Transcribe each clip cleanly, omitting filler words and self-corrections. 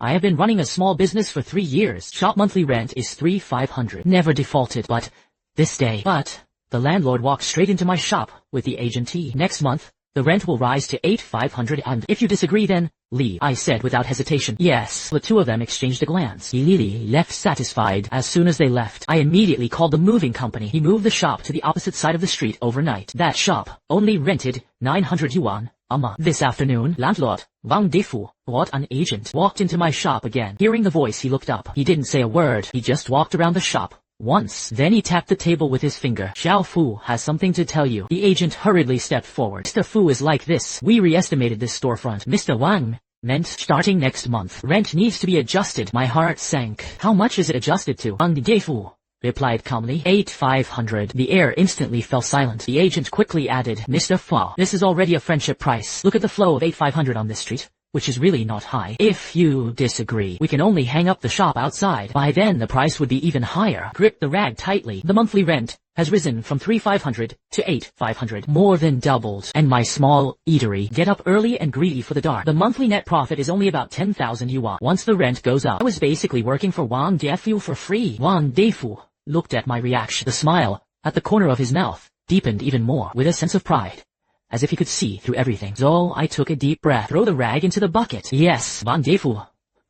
I have been running a small business for 3 years. Shop monthly rent is $3,500. Never defaulted, but this day. But the landlord walked straight into my shop with the agentee. Next month, the rent will rise to $8,500 and if you disagree then, leave, I said without hesitation. Yes. The two of them exchanged a glance. Lily left satisfied. As soon as they left, I immediately called the moving company. He moved the shop to the opposite side of the street overnight. That shop only rented 900 yuan a month. This afternoon, landlord, Wang Defu, what an agent, walked into my shop again. Hearing the voice, he looked up. He didn't say a word. He just walked around the shop once. Then he tapped the table with his finger. Xiao Fu has something to tell you. The agent hurriedly stepped forward. Mr. Fu is like this. We re-estimated this storefront. Mr. Wang meant starting next month. Rent needs to be adjusted. My heart sank. How much is it adjusted to? Wang Defu replied calmly. 8,500. The air instantly fell silent. The agent quickly added, Mr. Fu, this is already a friendship price. Look at the flow of 8,500 on this street, which is really not high. If you disagree, we can only hang up the shop outside. By then the price would be even higher. Grip the rag tightly. The monthly rent has risen from 3,500 to 8,500. More than doubled. And my small eatery, get up early and greedy for the dark. The monthly net profit is only about 10,000 yuan. Once the rent goes up, I was basically working for Wang Defu for free. Wang Defu looked at my reaction. The smile at the corner of his mouth deepened even more with a sense of pride, as if he could see through everything. So I took a deep breath. Throw the rag into the bucket. Yes, Wang Defu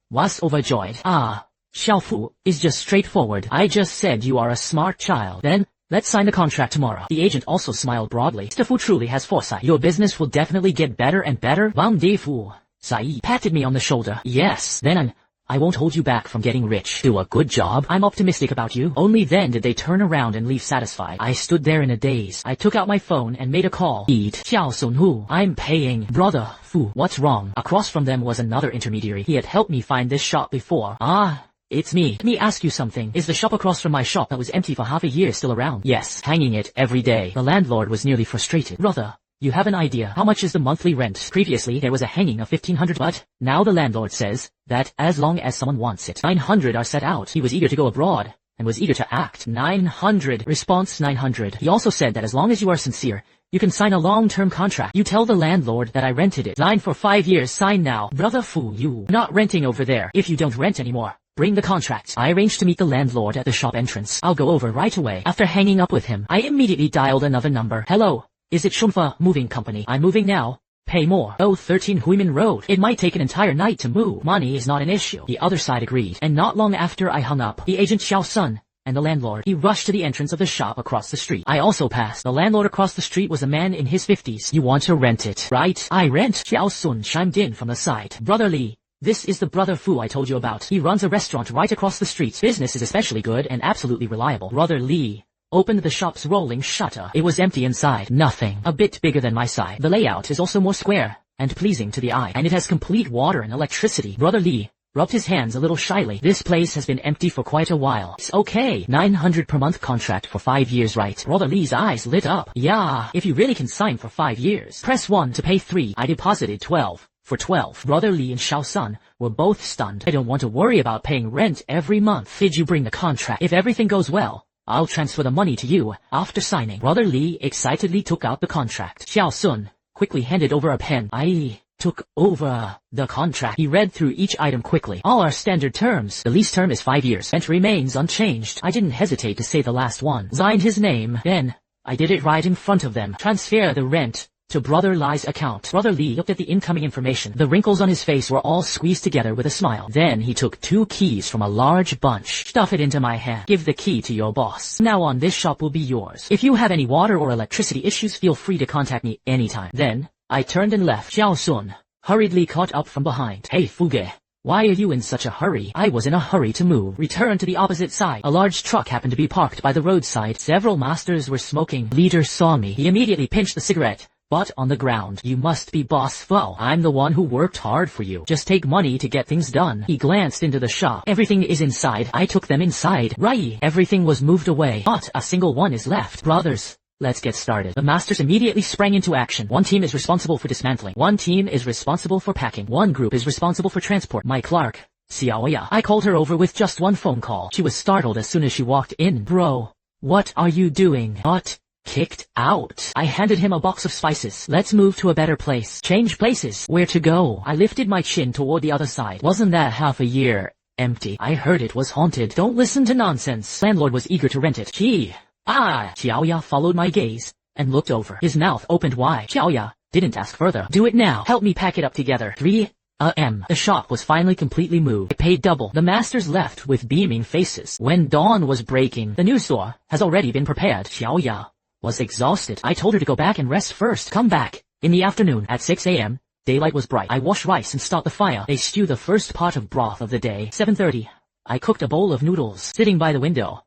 was overjoyed. Ah, Xiao Fu is just straightforward. I just said you are a smart child. Then, let's sign the contract tomorrow. The agent also smiled broadly. Mr. Fu truly has foresight. Your business will definitely get better and better. Wang Defu Sai patted me on the shoulder. Yes, then I won't hold you back from getting rich. Do a good job. I'm optimistic about you. Only then did they turn around and leave satisfied. I stood there in a daze. I took out my phone and made a call. Xiao Sun Hu. I'm paying. Brother Fu. What's wrong? Across from them was another intermediary. He had helped me find this shop before. Ah, it's me. Let me ask you something. Is the shop across from my shop that was empty for half a year still around? Yes. Hanging it every day. The landlord was nearly frustrated. Brother, you have an idea how much is the monthly rent? Previously there was a hanging of 1,500, but now the landlord says that as long as someone wants it, 900 are set out. He was eager to go abroad and was eager to act. 900. Response 900. He also said that as long as you are sincere, you can sign a long-term contract. You tell the landlord that I rented it. Signed for 5 years. Sign now. Brother Fu, you not renting over there. If you don't rent anymore, bring the contract. I arranged to meet the landlord at the shop entrance. I'll go over right away. After hanging up with him, I immediately dialed another number. Hello. Is it Shunfa Moving Company? I'm moving now. Pay more. Oh, 13 Huimin Road. It might take an entire night to move. Money is not an issue. The other side agreed. And not long after I hung up, the agent Xiao Sun and the landlord, he rushed to the entrance of the shop across the street. I also passed. The landlord across the street was a man in his 50s. You want to rent it, right? I rent. Xiao Sun chimed in from the side. Brother Li, this is the Brother Fu I told you about. He runs a restaurant right across the street. Business is especially good and absolutely reliable. Brother Li opened the shop's rolling shutter. It was empty inside. Nothing. A bit bigger than my side. The layout is also more square and pleasing to the eye. And it has complete water and electricity. Brother Li rubbed his hands a little shyly. This place has been empty for quite a while. It's okay. 900 per month contract for 5 years, right? Brother Li's eyes lit up. Yeah, if you really can sign for 5 years. Press 1 to pay 3. I deposited 12. For 12. Brother Li and Xiao Sun were both stunned. I don't want to worry about paying rent every month. Did you bring the contract? If everything goes well, I'll transfer the money to you after signing. Brother Li excitedly took out the contract. Xiao Sun quickly handed over a pen. I took over the contract. He read through each item quickly. All are standard terms. The lease term is 5 years. Rent remains unchanged. I didn't hesitate to say the last one. Signed his name. Then I did it right in front of them. Transfer the rent to Brother Li's account. Brother Li looked at the incoming information. The wrinkles on his face were all squeezed together with a smile. Then he took 2 keys from a large bunch. Stuff it into my hand. Give the key to your boss. Now on, this shop will be yours. If you have any water or electricity issues, feel free to contact me anytime. Then I turned and left. Xiao Sun hurriedly caught up from behind. Hey Fuge, why are you in such a hurry? I was in a hurry to move. Return to the opposite side. A large truck happened to be parked by the roadside. Several masters were smoking. Leader saw me. He immediately pinched the cigarette butt on the ground. You must be Boss Fu. I'm the one who worked hard for you. Just take money to get things done. He glanced into the shop. Everything is inside. I took them inside. Right. Everything was moved away. Not a single one is left. Brothers, let's get started. The masters immediately sprang into action. One team is responsible for dismantling. One team is responsible for packing. One group is responsible for transport. My clerk, Xiaoya. I called her over with just one phone call. She was startled as soon as she walked in. Bro, what are you doing? What Kicked out. I handed him a box of spices. Let's move to a better place. Change places. Where to go? I lifted my chin toward the other side. Wasn't that half a year empty? I heard it was haunted. Don't listen to nonsense. Landlord was eager to rent it. Xiaoya followed my gaze and looked over. His mouth opened wide. Xiaoya didn't ask further. Do it now. Help me pack it up together. 3 a.m. The shop was finally completely moved. I paid double. The masters left with beaming faces. When dawn was breaking, the new store has already been prepared. Xiaoya was exhausted. I told her to go back and rest first. Come back. In the afternoon, at 6 a.m., daylight was bright. I washed rice and started the fire. They stew the first pot of broth of the day. 7:30. I cooked a bowl of noodles. Sitting by the window,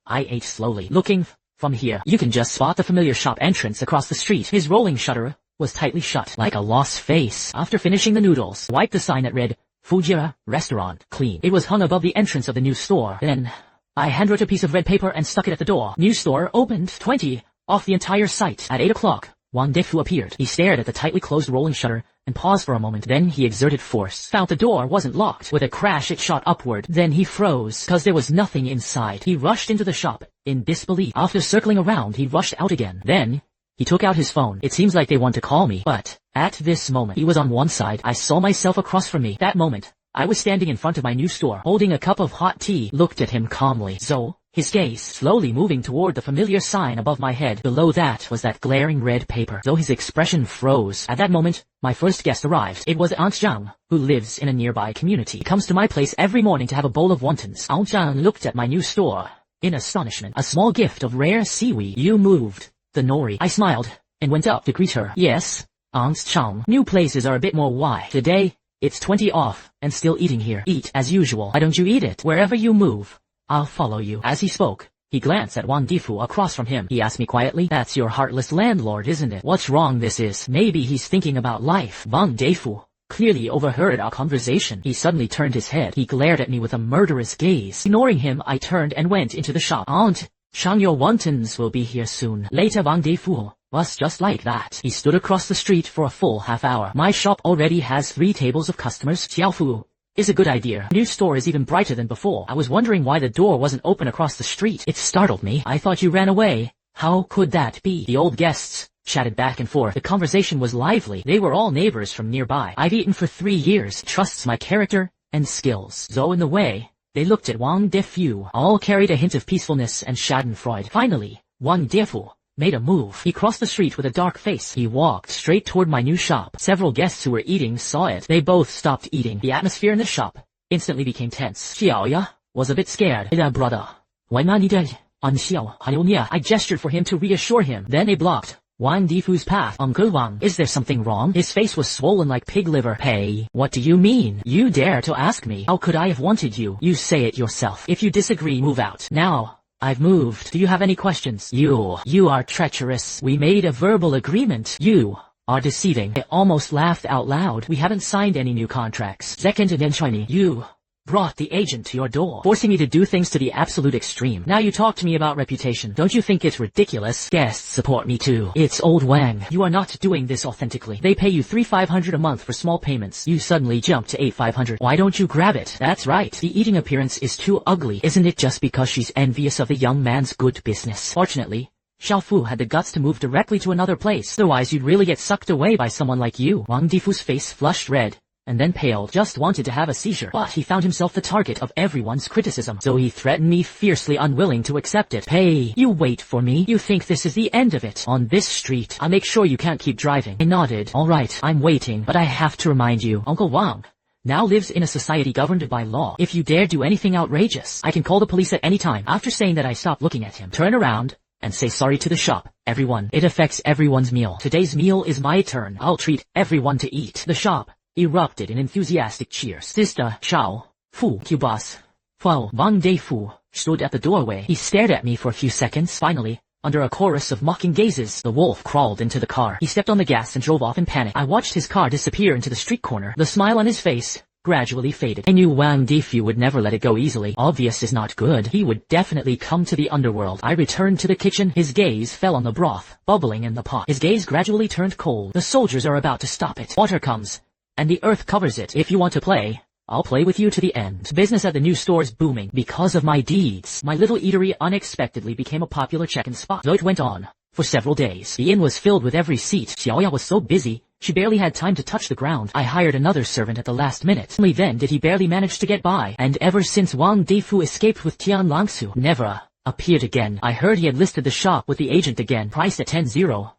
I ate slowly. Looking from here, you can just spot the familiar shop entrance across the street. His rolling shutter was tightly shut, like a lost face. After finishing the noodles, wiped the sign that read, Fujira Restaurant, clean. It was hung above the entrance of the new store. Then, I handwrote a piece of red paper and stuck it at the door. New store opened. 20 off the entire site. At 8 o'clock, Wang Defu appeared. He stared at the tightly closed rolling shutter and paused for a moment. Then he exerted force. Found the door wasn't locked. With a crash it shot upward. Then he froze, cause there was nothing inside. He rushed into the shop, in disbelief. After circling around, he rushed out again. Then, he took out his phone. It seems like they want to call me. But, at this moment, he was on one side. I saw myself across from me. That moment, I was standing in front of my new store, holding a cup of hot tea. Looked at him calmly. His gaze slowly moving toward the familiar sign above my head. Below that was that glaring red paper. Though his expression froze. At that moment, my first guest arrived. It was Aunt Zhang, who lives in a nearby community. He comes to my place every morning to have a bowl of wontons. Aunt Zhang looked at my new store in astonishment. A small gift of rare seaweed. You moved the nori. I smiled and went up to greet her. Yes, Aunt Zhang. New places are a bit more why. Today, it's 20 off and still eating here. Eat as usual. Why don't you eat it? Wherever you move, I'll follow you. As he spoke, he glanced at Wang Difu across from him. He asked me quietly, that's your heartless landlord, isn't it? What's wrong this is? Maybe he's thinking about life. Wang Difu clearly overheard our conversation. He suddenly turned his head. He glared at me with a murderous gaze. Ignoring him, I turned and went into the shop. Aunt Zhang, your wontons will be here soon. Later, Wang Difu was just like that. He stood across the street for a full half hour. My shop already has 3 tables of customers. Xiaofu is a good idea. New store is even brighter than before. I was wondering why the door wasn't open across the street. It startled me. I thought you ran away. How could that be? The old guests chatted back and forth. The conversation was lively. They were all neighbors from nearby. I've eaten for 3 years. Trusts my character and skills. So in the way, they looked at Wang Defu. All carried a hint of peacefulness and schadenfreude. Finally, Wang Defu made a move. He crossed the street with a dark face. He walked straight toward my new shop. Several guests who were eating saw it. They both stopped eating. The atmosphere in the shop instantly became tense. Xiaoya was a bit scared. Brother. I gestured for him to reassure him. Then they blocked Wang Difu's path. Uncle Wang, is there something wrong? His face was swollen like pig liver. Hey, what do you mean? You dare to ask me? How could I have wanted you? You say it yourself. If you disagree, move out. Now, I've moved. Do you have any questions? You are treacherous. We made a verbal agreement. You are deceiving. I almost laughed out loud. We haven't signed any new contracts. Second and then Chinese. You brought the agent to your door, forcing me to do things to the absolute extreme. Now you talk to me about reputation. Don't you think it's ridiculous? Guests support me too. It's old Wang. You are not doing this authentically. They pay you 3,500 a month for small payments. You suddenly jump to 8,500. Why don't you grab it? That's right. The eating appearance is too ugly. Isn't it just because she's envious of the young man's good business? Fortunately, Xiaofu had the guts to move directly to another place. Otherwise you'd really get sucked away by someone like you. Wang Difu's face flushed red and then paled. Just wanted to have a seizure. But he found himself the target of everyone's criticism. So he threatened me, fiercely unwilling to accept it. Hey, you wait for me. You think this is the end of it? On this street, I'll make sure you can't keep driving. I nodded. Alright, I'm waiting. But I have to remind you, Uncle Wang now lives in a society governed by law. If you dare do anything outrageous, I can call the police at any time. After saying that, I stopped looking at him. Turn around and say sorry to the shop. Everyone. It affects everyone's meal. Today's meal is my turn. I'll treat everyone to eat. The shop erupted in enthusiastic cheers. Sister, Xiao, Fu, Q-boss. Wang Defu stood at the doorway. He stared at me for a few seconds. Finally, under a chorus of mocking gazes, the wolf crawled into the car. He stepped on the gas and drove off in panic. I watched his car disappear into the street corner. The smile on his face gradually faded. I knew Wang Defu would never let it go easily. Obvious is not good. He would definitely come to the underworld. I returned to the kitchen. His gaze fell on the broth, bubbling in the pot. His gaze gradually turned cold. The soldiers are about to stop it. Water comes, and the earth covers it. If you want to play, I'll play with you to the end. Business at the new store's booming. Because of my deeds, my little eatery unexpectedly became a popular check-in spot. Though it went on for several days. The inn was filled with every seat. Xiaoya was so busy, she barely had time to touch the ground. I hired another servant at the last minute. Only then did he barely manage to get by. And ever since Wang Difu escaped with Tian Langsu, never appeared again. I heard he had listed the shop with the agent again, priced at 10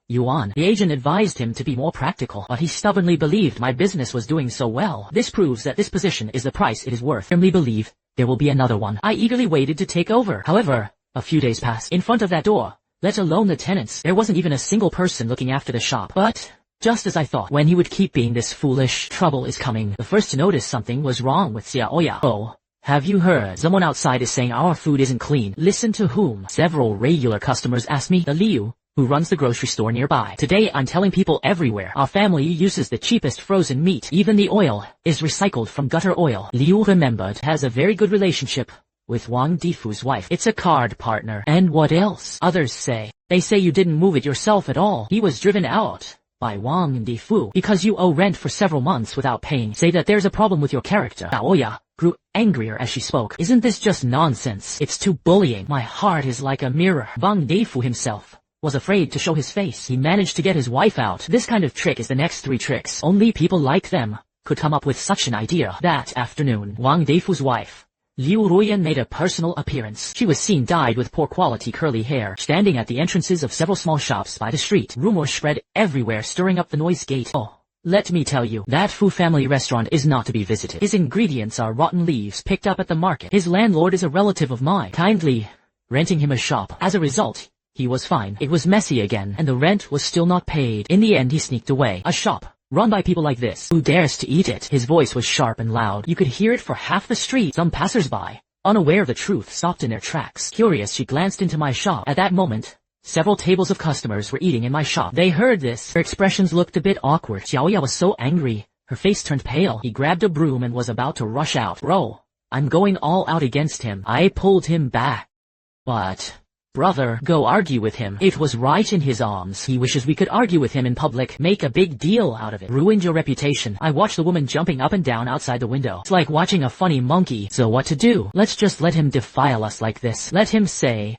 yuan. The agent advised him to be more practical, but he stubbornly believed my business was doing so well. This proves that this position is the price it is worth. I firmly believe there will be another one. I eagerly waited to take over. However, a few days passed. In front of that door, let alone the tenants, there wasn't even a single person looking after the shop. But just as I thought, when he would keep being this foolish, trouble is coming. The first to notice something was wrong with Xiaoya. Oh, have you heard? Someone outside is saying our food isn't clean. Listen to whom? Several regular customers asked me. The Liu, who runs the grocery store nearby. Today I'm telling people everywhere, our family uses the cheapest frozen meat. Even the oil is recycled from gutter oil. Liu remembered has a very good relationship with Wang Difu's wife. It's a card partner. And what else? Others say. They say you didn't move it yourself at all. He was driven out by Wang Difu because you owe rent for several months without paying. Say that there's a problem with your character. Xiaoya grew angrier as she spoke. Isn't this just nonsense? It's too bullying. My heart is like a mirror. Wang Difu himself was afraid to show his face. He managed to get his wife out. This kind of trick is the next 3 tricks. Only people like them could come up with such an idea. That afternoon, Wang Difu's wife, Liu Ruyan, made a personal appearance. She was seen dyed with poor quality curly hair, standing at the entrances of several small shops by the street. Rumors spread everywhere, stirring up the noise gate. Oh, let me tell you, that Fu family restaurant is not to be visited. His ingredients are rotten leaves picked up at the market. His landlord is a relative of mine, kindly renting him a shop. As a result, he was fine. It was messy again, and the rent was still not paid. In the end, he sneaked away. A shop run by people like this. Who dares to eat it? His voice was sharp and loud. You could hear it for half the street. Some passersby, unaware of the truth, stopped in their tracks. Curious, she glanced into my shop. At that moment, several tables of customers were eating in my shop. They heard this. Their expressions looked a bit awkward. Xiaoya was so angry, her face turned pale. He grabbed a broom and was about to rush out. Bro, I'm going all out against him. I pulled him back. What? Brother, go argue with him. It was right in his arms. He wishes we could argue with him in public. Make a big deal out of it. Ruined your reputation. I watched the woman jumping up and down outside the window. It's like watching a funny monkey. So what to do? Let's just let him defile us like this. Let him say.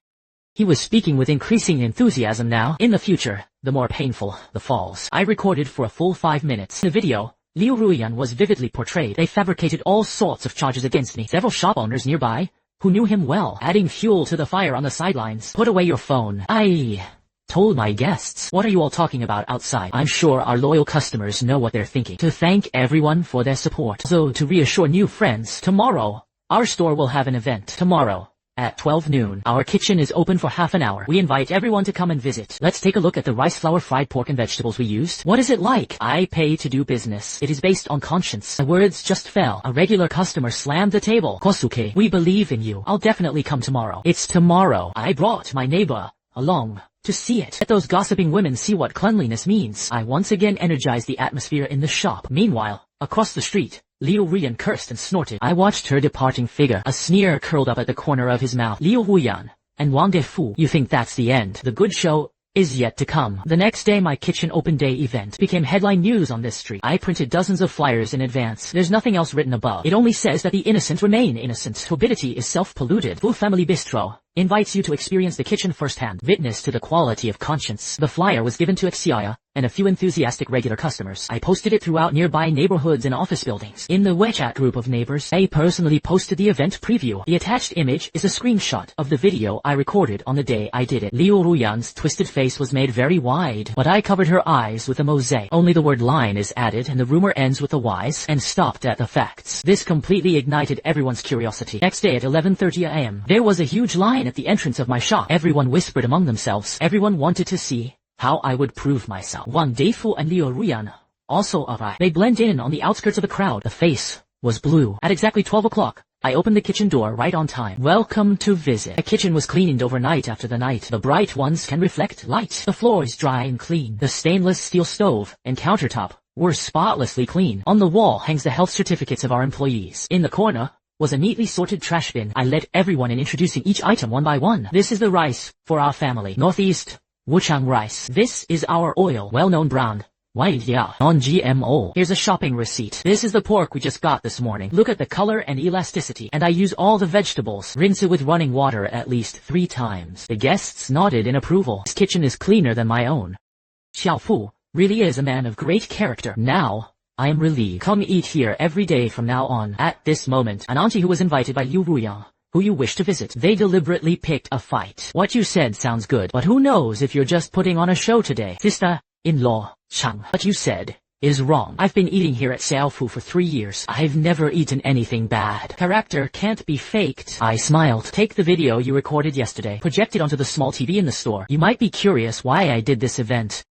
He was speaking with increasing enthusiasm now. In the future, the more painful the falls. I recorded for a full 5 minutes. In the video, Liu Ruyan was vividly portrayed. They fabricated all sorts of charges against me. Several shop owners nearby, who knew him well, adding fuel to the fire on the sidelines. Put away your phone. I told my guests. What are you all talking about outside? I'm sure our loyal customers know what they're thinking. To thank everyone for their support. So to reassure new friends, tomorrow, our store will have an event. Tomorrow, at 12 noon, our kitchen is open for half an hour. We invite everyone to come and visit. Let's take a look at the rice flour, fried pork and vegetables we used. What is it like? I pay to do business. It is based on conscience. The words just fell. A regular customer slammed the table. Kosuke, we believe in you. I'll definitely come tomorrow. It's tomorrow. I brought my neighbor along to see it. Let those gossiping women see what cleanliness means. I once again energized the atmosphere in the shop. Meanwhile, across the street, Liu Ruyan cursed and snorted. I watched her departing figure. A sneer curled up at the corner of his mouth. Liu Ruyan and Wang Defu, you think that's the end? The good show is yet to come. The next day, my kitchen open day event became headline news on this street. I printed dozens of flyers in advance. There's nothing else written above. It only says that the innocent remain innocent. Turbidity is self-polluted. Fu Family Bistro invites you to experience the kitchen firsthand. Witness to the quality of conscience. The flyer was given to Xiaoya and a few enthusiastic regular customers. I posted it throughout nearby neighborhoods and office buildings. In the WeChat group of neighbors, I personally posted the event preview. The attached image is a screenshot of the video I recorded on the day I did it. Liu Ruyan's twisted face was made very wide, but I covered her eyes with a mosaic. Only the word line is added and the rumor ends with the Y's and stopped at the facts. This completely ignited everyone's curiosity. Next day at 11:30 a.m., there was a huge line at the entrance of my shop. Everyone whispered among themselves. Everyone wanted to see how I would prove myself. Wang Defu and Liu Ruyan also arrived. They blend in on the outskirts of the crowd. The face was blue. At exactly 12 o'clock, I opened the kitchen door right on time. Welcome to visit. The kitchen was cleaned overnight after the night. The bright ones can reflect light. The floor is dry and clean. The stainless steel stove and countertop were spotlessly clean. On the wall hangs the health certificates of our employees. In the corner was a neatly sorted trash bin. I led everyone in introducing each item one by one. This is the rice for our family. Northeast Wuchang rice. This is our oil, well-known brand, White, yeah, non-GMO. Here's a shopping receipt. This is the pork we just got this morning. Look at the color and elasticity. And I use all the vegetables. Rinse it with running water at least 3 times. The guests nodded in approval. His kitchen is cleaner than my own. Xiao Fu really is a man of great character. Now, I am relieved. Come eat here every day from now on. At this moment, an auntie who was invited by Liu Ruyang, who you wish to visit. They deliberately picked a fight. What you said sounds good, but who knows if you're just putting on a show today. Sister-in-law, Chang, what you said is wrong. I've been eating here at Xiaofu for 3 years. I've never eaten anything bad. Character can't be faked. I smiled. Take the video you recorded yesterday. Project it onto the small TV in the store. You might be curious why I did this event.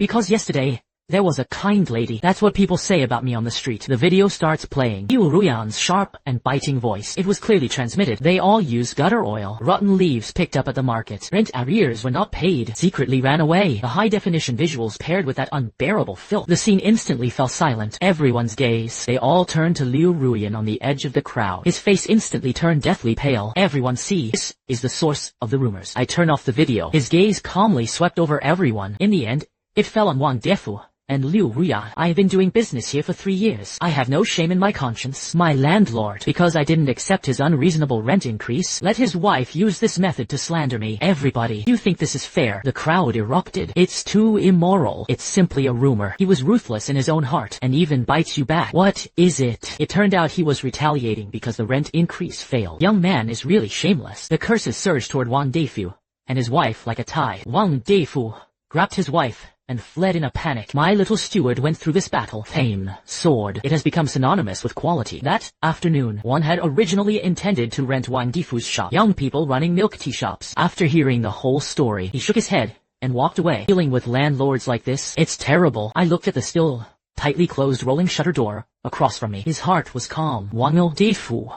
Because yesterday, there was a kind lady. That's what people say about me on the street. The video starts playing. Liu Ruyan's sharp and biting voice. It was clearly transmitted. They all use gutter oil. Rotten leaves picked up at the market. Rent arrears were not paid. Secretly ran away. The high-definition visuals paired with that unbearable filth. The scene instantly fell silent. Everyone's gaze. They all turned to Liu Ruyan on the edge of the crowd. His face instantly turned deathly pale. Everyone sees. This is the source of the rumors. I turn off the video. His gaze calmly swept over everyone. In the end, it fell on Wang Defu and Liu Ruya. I have been doing business here for 3 years. I have no shame in my conscience. My landlord, because I didn't accept his unreasonable rent increase, let his wife use this method to slander me. Everybody, you think this is fair? The crowd erupted. It's too immoral. It's simply a rumor. He was ruthless in his own heart, and even bites you back. What is it? It turned out he was retaliating because the rent increase failed. Young man is really shameless. The curses surged toward Wang Defu and his wife like a tide. Wang Defu grabbed his wife and fled in a panic. My little steward went through this battle. Fame, sword. It has become synonymous with quality. That afternoon, one had originally intended to rent Wang Difu's shop. Young people running milk tea shops. After hearing the whole story, he shook his head and walked away. Dealing with landlords like this, it's terrible. I looked at the still tightly closed rolling shutter door across from me. His heart was calm. Wang Difu,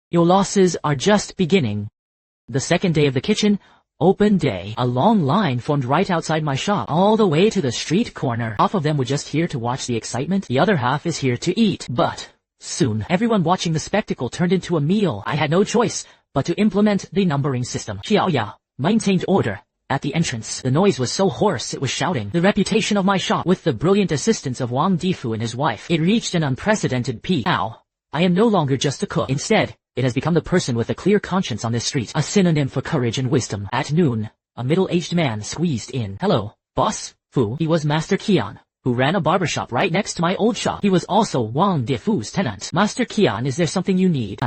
your losses are just beginning. The second day of the kitchen open day. A long line formed right outside my shop, all the way to the street corner. Half of them were just here to watch the excitement. The other half is here to eat. But soon, everyone watching the spectacle turned into a meal. I had no choice but to implement the numbering system. Xiaoya maintained order at the entrance. The noise was so hoarse it was shouting. The reputation of my shop, with the brilliant assistance of Wang Difu and his wife, it reached an unprecedented peak. Now, I am no longer just a cook. Instead, it has become the person with a clear conscience on this street, a synonym for courage and wisdom. At noon, a middle-aged man squeezed in. Hello, boss, Fu. He was Master Qian, who ran a barbershop right next to my old shop. He was also Wang Defu's tenant. Master Qian, is there something you need?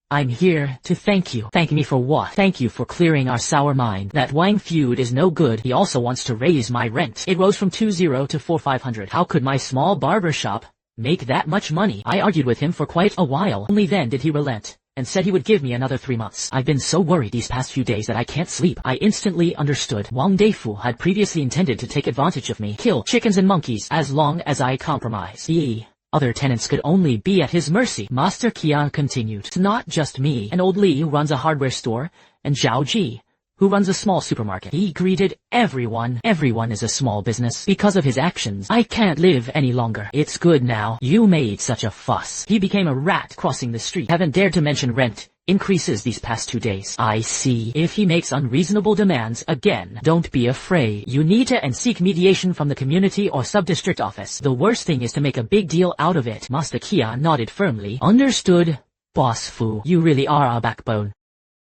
I'm here to thank you. Thank me for what? Thank you for clearing our sour mind. That Wang feud is no good. He also wants to raise my rent. It rose from 2,000 to 4,500. How could my small barbershop make that much money? I argued with him for quite a while. Only then did he relent and said he would give me another 3 months. I've been so worried these past few days that I can't sleep. I instantly understood. Wang Defu had previously intended to take advantage of me, kill chickens and monkeys as long as I compromised. The other tenants could only be at his mercy. Master Qian continued. It's not just me. An old Li who runs a hardware store, and Zhao Ji, who runs a small supermarket. He greeted everyone. Everyone is a small business. Because of his actions, I can't live any longer. It's good now. You made such a fuss. He became a rat crossing the street. Haven't dared to mention rent increases these past 2 days. I see. If he makes unreasonable demands again, don't be afraid. You need to seek mediation from the community or sub-district office. The worst thing is to make a big deal out of it. Master Qian nodded firmly. Understood, Boss Fu. You really are our backbone.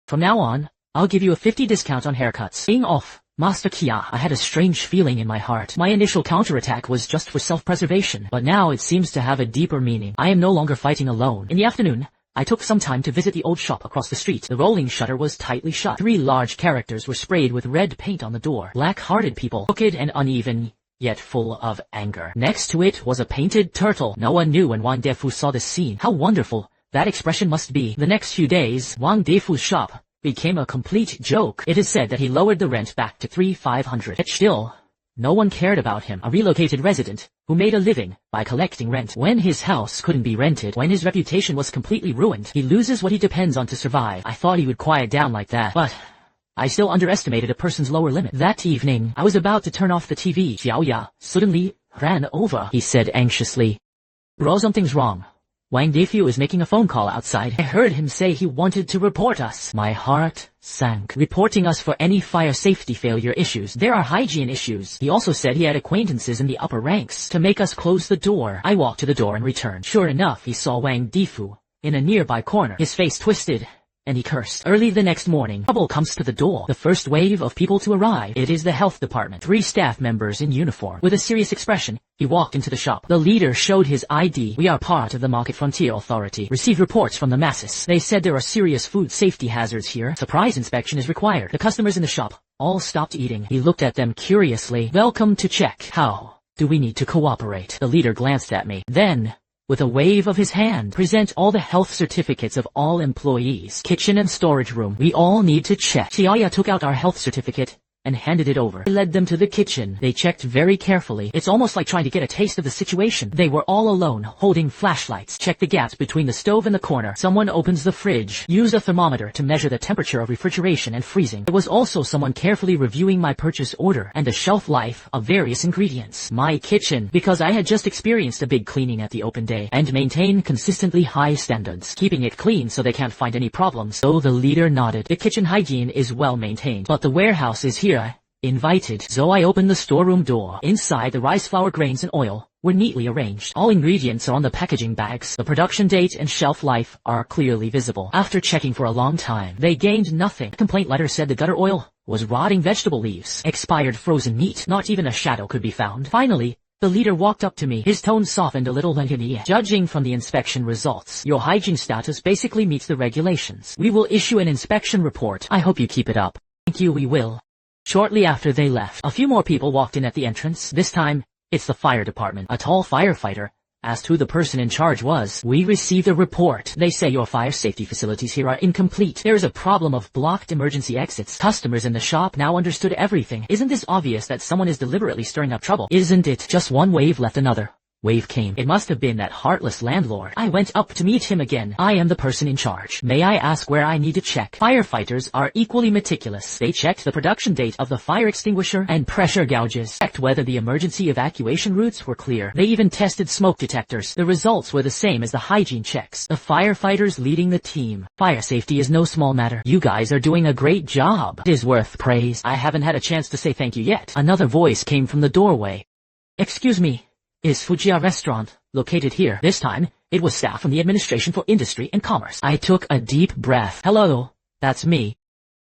From now on, I'll give you a 50% discount on haircuts. Being off, Master Kia, I had a strange feeling in my heart. My initial counterattack was just for self-preservation, but now it seems to have a deeper meaning. I am no longer fighting alone. In the afternoon, I took some time to visit the old shop across the street. The rolling shutter was tightly shut. 3 large characters were sprayed with red paint on the door. Black-hearted people, crooked and uneven, yet full of anger. Next to it was a painted turtle. No one knew when Wang Defu saw this scene how wonderful that expression must be. The next few days, Wang Defu's shop became a complete joke. It is said that he lowered the rent back to 3,500. Yet still, no one cared about him. A relocated resident who made a living by collecting rent. When his house couldn't be rented, when his reputation was completely ruined, he loses what he depends on to survive. I thought he would quiet down like that, but I still underestimated a person's lower limit. That evening, I was about to turn off the TV. Xiaoya suddenly ran over. He said anxiously, "Bro, something's wrong. Wang Defu is making a phone call outside. I heard him say he wanted to report us. My heart sank. Reporting us for any fire safety failure issues. There are hygiene issues. He also said he had acquaintances in the upper ranks to make us close the door. I walked to the door and returned. Sure enough, he saw Wang Defu in a nearby corner. His face twisted, and he cursed. Early the next morning, trouble comes to the door. The first wave of people to arrive. It is the health department. 3 staff members in uniform. With a serious expression, he walked into the shop. The leader showed his ID. We are part of the Market Frontier Authority. Received reports from the masses. They said there are serious food safety hazards here. Surprise inspection is required. The customers in the shop all stopped eating. He looked at them curiously. Welcome to check. How do we need to cooperate? The leader glanced at me. Then, with a wave of his hand, present all the health certificates of all employees. Kitchen and storage room. We all need to check. Xiaoya took out our health certificate and handed it over. I led them to the kitchen. They checked very carefully. It's almost like trying to get a taste of the situation. They were all alone, holding flashlights. Check the gaps between the stove and the corner. Someone opens the fridge. Use a thermometer to measure the temperature of refrigeration and freezing. There was also someone carefully reviewing my purchase order and the shelf life of various ingredients. My kitchen, because I had just experienced a big cleaning at the open day, and maintain consistently high standards, keeping it clean so they can't find any problems. So the leader nodded. The kitchen hygiene is well maintained, but the warehouse is here. Invited. So I opened the storeroom door. Inside, the rice flour, grains and oil were neatly arranged. All ingredients are on the packaging bags. The production date and shelf life are clearly visible. After checking for a long time, they gained nothing. The complaint letter said the gutter oil was rotting vegetable leaves, expired frozen meat. Not even a shadow could be found. Finally, the leader walked up to me. His tone softened a little. Judging from the inspection results, your hygiene status basically meets the regulations. We will issue an inspection report. I hope you keep it up. Thank you, we will. Shortly after they left, a few more people walked in at the entrance. This time, it's the fire department. A tall firefighter asked who the person in charge was. We received a report. They say your fire safety facilities here are incomplete. There is a problem of blocked emergency exits. Customers in the shop now understood everything. Isn't this obvious that someone is deliberately stirring up trouble? Isn't it? Just one wave left another wave came. It must have been that heartless landlord. I went up to meet him again. I am the person in charge. May I ask where I need to check? Firefighters are equally meticulous. They checked the production date of the fire extinguisher and pressure gauges, checked whether the emergency evacuation routes were clear. They even tested smoke detectors. The results were the same as the hygiene checks. The firefighters leading the team. Fire safety is no small matter. You guys are doing a great job. It is worth praise. I haven't had a chance to say thank you yet. Another voice came from the doorway. Excuse me. Is Fujiya restaurant located here? This time, it was staff from the Administration for Industry and Commerce. I took a deep breath. Hello, that's me.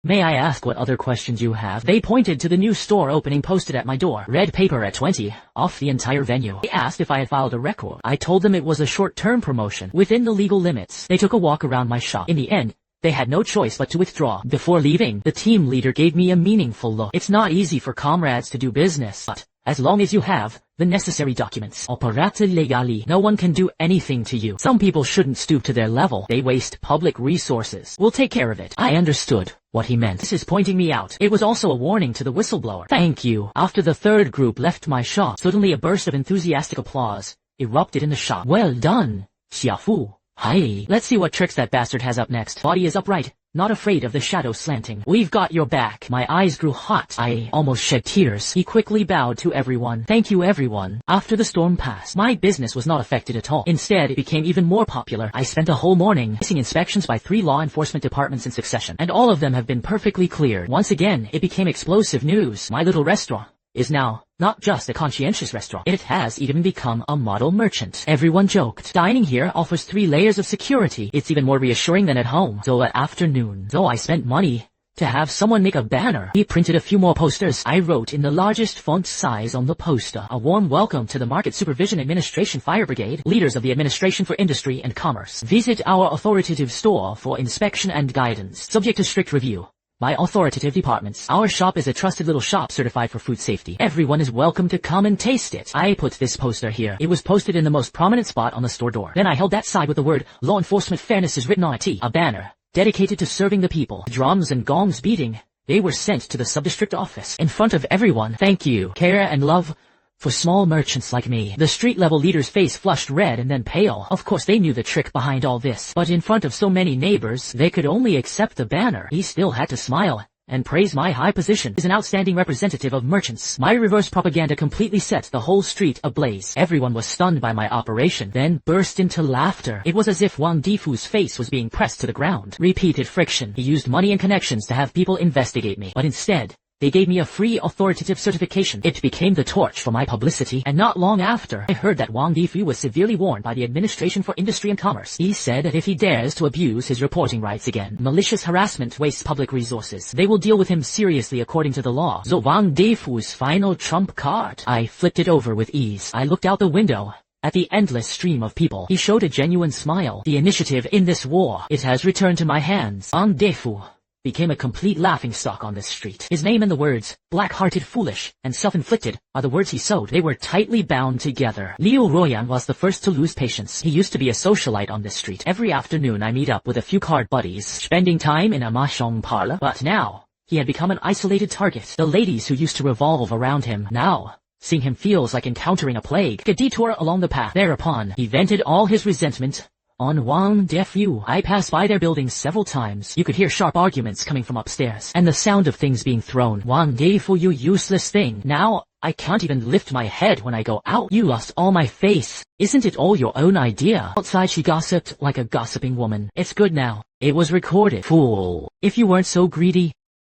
May I ask what other questions you have? They pointed to the new store opening posted at my door. Red paper at 20, off the entire venue. They asked if I had filed a record. I told them it was a short-term promotion, within the legal limits. They took a walk around my shop. In the end, they had no choice but to withdraw. Before leaving, the team leader gave me a meaningful look. It's not easy for comrades to do business, but as long as you have the necessary documents, operate legally, no one can do anything to you. Some people shouldn't stoop to their level. They waste public resources. We'll take care of it. I understood what he meant. This is pointing me out. It was also a warning to the whistleblower. Thank you. After the third group left my shop, suddenly a burst of enthusiastic applause erupted in the shop. Well done, Xiaofu. Hi. Let's see what tricks that bastard has up next. Body is upright, not afraid of the shadow slanting. We've got your back. My eyes grew hot. I almost shed tears. He quickly bowed to everyone. Thank you, everyone. After the storm passed, my business was not affected at all. Instead, it became even more popular. I spent a whole morning missing inspections by 3 law enforcement departments in succession, and all of them have been perfectly cleared. Once again, it became explosive news. My little restaurant is now not just a conscientious restaurant. It has even become a model merchant. Everyone joked. Dining here offers 3 layers of security. It's even more reassuring than at home. So at afternoon, though I spent money to have someone make a banner, he printed a few more posters. I wrote in the largest font size on the poster, a warm welcome to the Market Supervision Administration Fire Brigade, leaders of the Administration for Industry and Commerce. Visit our authoritative store for inspection and guidance, subject to strict review by authoritative departments. Our shop is a trusted little shop certified for food safety. Everyone is welcome to come and taste it. I put this poster here. It was posted in the most prominent spot on the store door. Then I held that side with the word, Law Enforcement Fairness is written on it. A banner dedicated to serving the people. Drums and gongs beating. They were sent to the sub-district office. In front of everyone. Thank you. Care and love for small merchants like me. The street-level leader's face flushed red and then pale. Of course they knew the trick behind all this, but in front of so many neighbors, they could only accept the banner. He still had to smile and praise my high position as an outstanding representative of merchants. My reverse propaganda completely set the whole street ablaze. Everyone was stunned by my operation, then burst into laughter. It was as if Wang Difu's face was being pressed to the ground. Repeated friction. He used money and connections to have people investigate me, but instead, they gave me a free authoritative certification. It became the torch for my publicity, and not long after, I heard that Wang Difu was severely warned by the Administration for Industry and Commerce. He said that if he dares to abuse his reporting rights again, malicious harassment wastes public resources. They will deal with him seriously according to the law. So Wang Difu's final trump card. I flipped it over with ease. I looked out the window at the endless stream of people. He showed a genuine smile. The initiative in this war, it has returned to my hands. Wang Difu became a complete laughingstock on this street. His name and the words, black-hearted, foolish, and self-inflicted, are the words he sowed. They were tightly bound together. Liu Ruoyan was the first to lose patience. He used to be a socialite on this street. Every afternoon I meet up with a few card buddies, spending time in a mahjong parlor. But now, he had become an isolated target. The ladies who used to revolve around him, now, seeing him feels like encountering a plague. A detour along the path. Thereafter, he vented all his resentment on Wang Difu. I passed by their buildings several times. You could hear sharp arguments coming from upstairs, and the sound of things being thrown. Wang Difu, you useless thing. Now, I can't even lift my head when I go out. You lost all my face. Isn't it all your own idea? Outside she gossiped like a gossiping woman. It's good now. It was recorded. Fool. If you weren't so greedy.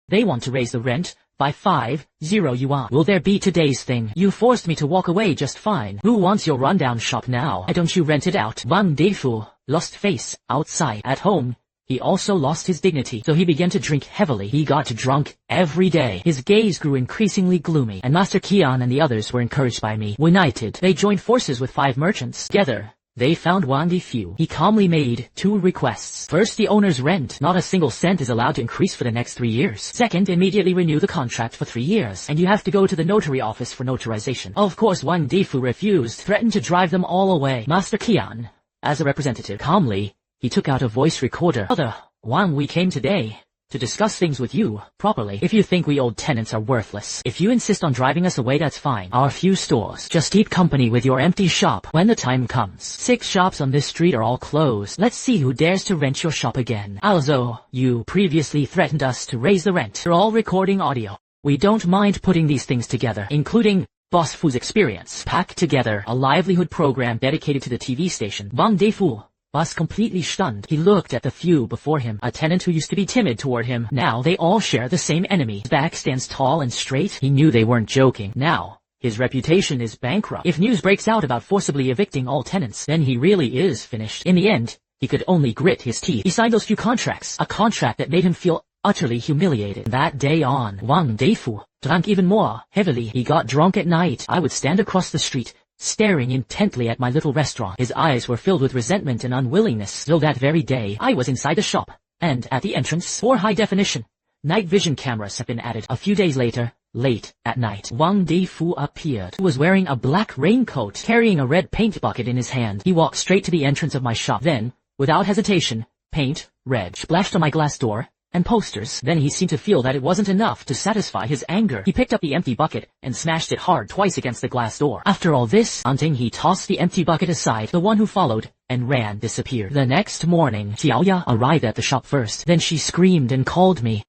They want to raise the rent by 50 yuan. Will there be today's thing? You forced me to walk away just fine. Who wants your rundown shop now? Why don't you rent it out? Wang Difu lost face outside. At home, he also lost his dignity, so he began to drink heavily. He got drunk every day. His gaze grew increasingly gloomy, and Master Qian and the others were encouraged by me. United, they joined forces with 5 merchants. Together, they found Wang Difu. He calmly made 2 requests. First, the owner's rent. Not a single cent is allowed to increase for the next 3 years. Second, immediately renew the contract for 3 years. And you have to go to the notary office for notarization. Of course, Wang Difu refused, threatened to drive them all away. Master Qian, as a representative, calmly, he took out a voice recorder. Brother Wang, we came today to discuss things with you properly. If you think we old tenants are worthless, if you insist on driving us away, that's fine. Our few stores, just keep company with your empty shop when the time comes. 6 shops on this street are all closed. Let's see who dares to rent your shop again. Also, you previously threatened us to raise the rent. They're all recording audio. We don't mind putting these things together, including Boss Fu's experience. Pack together a livelihood program dedicated to the TV station. Wang Difu was completely stunned. He looked at the few before him, a tenant who used to be timid toward him. Now they all share the same enemy. His back stands tall and straight. He knew they weren't joking. Now, his reputation is bankrupt. If news breaks out about forcibly evicting all tenants, then he really is finished. In the end, he could only grit his teeth. He signed those few contracts, a contract that made him feel utterly humiliated. That day on, Wang Difu drank even more heavily. He got drunk at night. I would stand across the street, staring intently at my little restaurant. His eyes were filled with resentment and unwillingness. So that very day, I was inside the shop, and at the entrance, 4 high-definition night vision cameras have been added. A few days later, late at night, Wang Difu appeared. He was wearing a black raincoat, carrying a red paint bucket in his hand. He walked straight to the entrance of my shop. Then, without hesitation, paint, red, splashed on my glass door, and posters. Then he seemed to feel that it wasn't enough to satisfy his anger. He picked up the empty bucket and smashed it hard twice against the glass door. After all this hunting, he tossed the empty bucket aside. The one who followed and ran disappeared. The next morning, Xiaoya arrived at the shop first. Then she screamed and called me.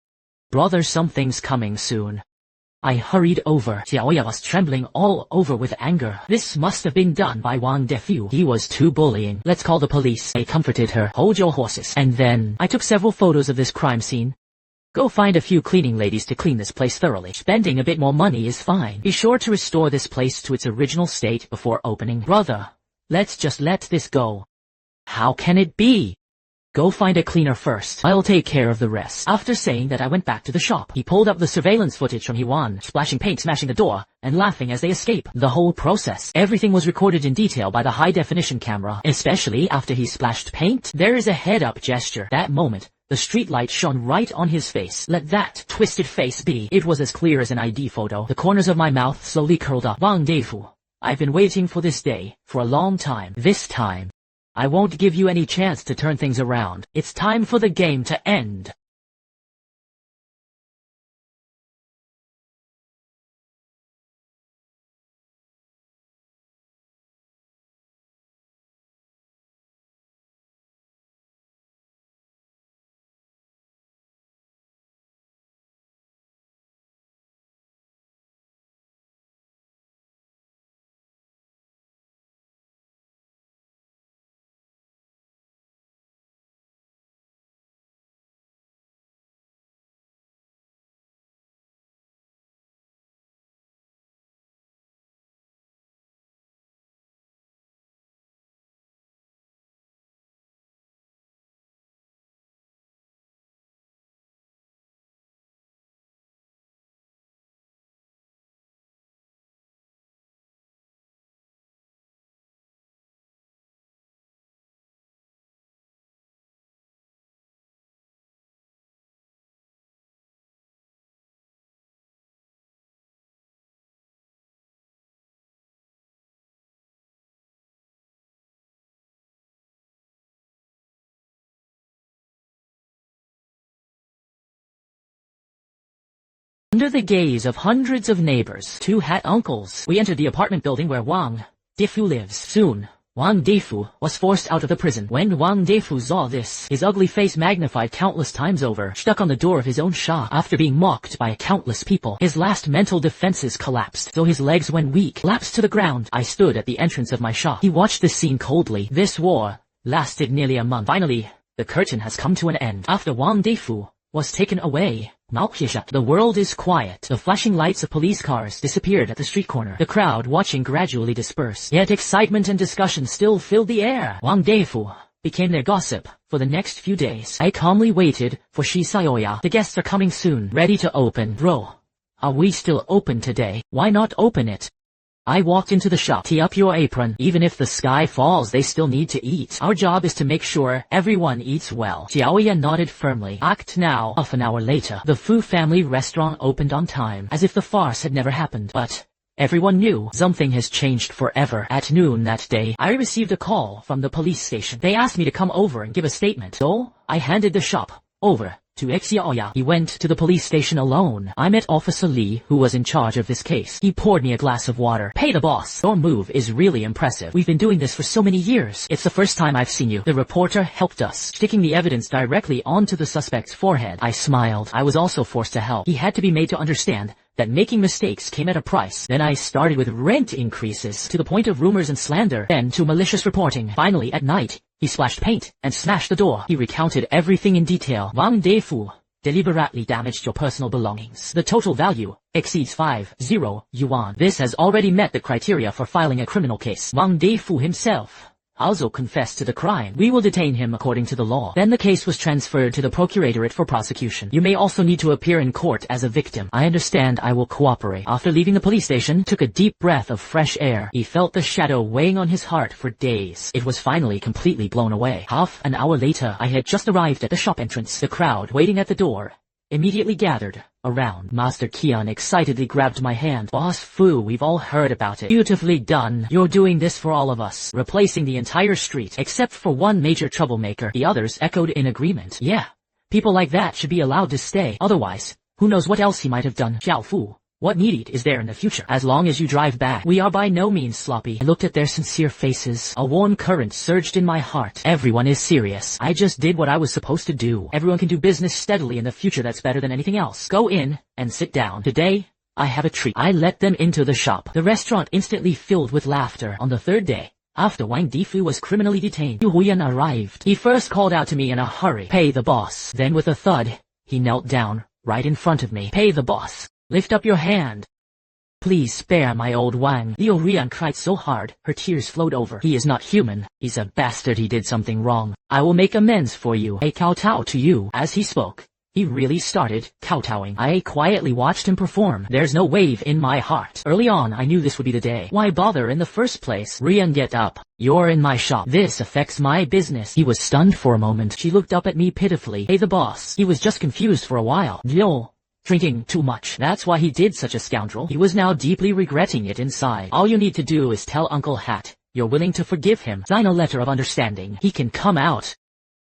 Brother, something's coming soon. I hurried over. Xiaoya was trembling all over with anger. This must have been done by Wang Difu. He was too bullying. Let's call the police. I comforted her. Hold your horses. And then, I took several photos of this crime scene. Go find a few cleaning ladies to clean this place thoroughly. Spending a bit more money is fine. Be sure to restore this place to its original state before opening. Brother, let's just let this go. How can it be? Go find a cleaner first. I'll take care of the rest. After saying that, I went back to the shop. He pulled up the surveillance footage from Yuan, splashing paint, smashing the door, and laughing as they escape. The whole process. Everything was recorded in detail by the high-definition camera, especially after he splashed paint. There is a head-up gesture. That moment, the streetlight shone right on his face. Let that twisted face be. It was as clear as an ID photo. The corners of my mouth slowly curled up. Wang Difu, I've been waiting for this day for a long time. This time, I won't give you any chance to turn things around. It's time for the game to end. Under the gaze of hundreds of neighbors, 2 hat uncles, we entered the apartment building where Wang Defu lives. Soon, Wang Defu was forced out of the prison. When Wang Defu saw this, his ugly face magnified countless times over, stuck on the door of his own shop. After being mocked by countless people, his last mental defenses collapsed, so his legs went weak, collapsed to the ground. I stood at the entrance of my shop. He watched this scene coldly. This war lasted nearly a month. Finally, the curtain has come to an end. After Wang Defu was taken away, the world is quiet. The flashing lights of police cars disappeared at the street corner. The crowd watching gradually dispersed. Yet excitement and discussion still filled the air. Wang Defu became their gossip for the next few days. I calmly waited for Shisaoya. The guests are coming soon. Ready to open. Bro, are we still open today? Why not open it? I walked into the shop. Tee up your apron. Even if the sky falls, they still need to eat. Our job is to make sure everyone eats well. Xiaoya nodded firmly. Act now. Half an hour later, the Fu family restaurant opened on time, as if the farce had never happened. But everyone knew something has changed forever. At noon that day, I received a call from the police station. They asked me to come over and give a statement. So, I handed the shop over to Xiaoya. He went to the police station alone. I met Officer Lee, who was in charge of this case. He poured me a glass of water. Pay the boss. Your move is really impressive. We've been doing this for so many years. It's the first time I've seen you. The reporter helped us, sticking the evidence directly onto the suspect's forehead. I smiled. I was also forced to help. He had to be made to understand that making mistakes came at a price. Then I started with rent increases, to the point of rumors and slander, then to malicious reporting. Finally, at night, he splashed paint and smashed the door. He recounted everything in detail. Wang Defu deliberately damaged your personal belongings. The total value exceeds 50 yuan. This has already met the criteria for filing a criminal case. Wang Defu himself also confessed to the crime. We will detain him according to the law. Then the case was transferred to the procuratorate for prosecution. You may also need to appear in court as a victim. I understand. I will cooperate. After leaving the police station, took a deep breath of fresh air. He felt the shadow weighing on his heart for days. It was finally completely blown away. Half an hour later, I had just arrived at the shop entrance. The crowd waiting at the door immediately gathered around. Master Kian excitedly grabbed my hand. Boss Fu, we've all heard about it. Beautifully done. You're doing this for all of us. Replacing the entire street, except for one major troublemaker. The others echoed in agreement. Yeah, people like that should be allowed to stay. Otherwise, who knows what else he might have done. Xiao Fu, what need is there in the future? As long as you drive back. We are by no means sloppy. I looked at their sincere faces. A warm current surged in my heart. Everyone is serious. I just did what I was supposed to do. Everyone can do business steadily in the future. That's better than anything else. Go in and sit down. Today, I have a treat. I let them into the shop. The restaurant instantly filled with laughter. On the third day, after Wang Defu was criminally detained, Yu Huyan arrived. He first called out to me in a hurry. Pay the boss. Then with a thud, he knelt down right in front of me. Pay the boss. Lift up your hand. Please spare my old Wang. Liu Rian cried so hard, her tears flowed over. He is not human. He's a bastard. He did something wrong. I will make amends for you. I kowtow to you. As he spoke, he really started kowtowing. I quietly watched him perform. There's no wave in my heart. Early on, I knew this would be the day. Why bother in the first place? Rian, get up. You're in my shop. This affects my business. He was stunned for a moment. She looked up at me pitifully. Hey, the boss. He was just confused for a while. Yo. Drinking too much. That's why he did such a scoundrel. He was now deeply regretting it inside. All you need to do is tell Uncle Hat you're willing to forgive him. Sign a letter of understanding. He can come out.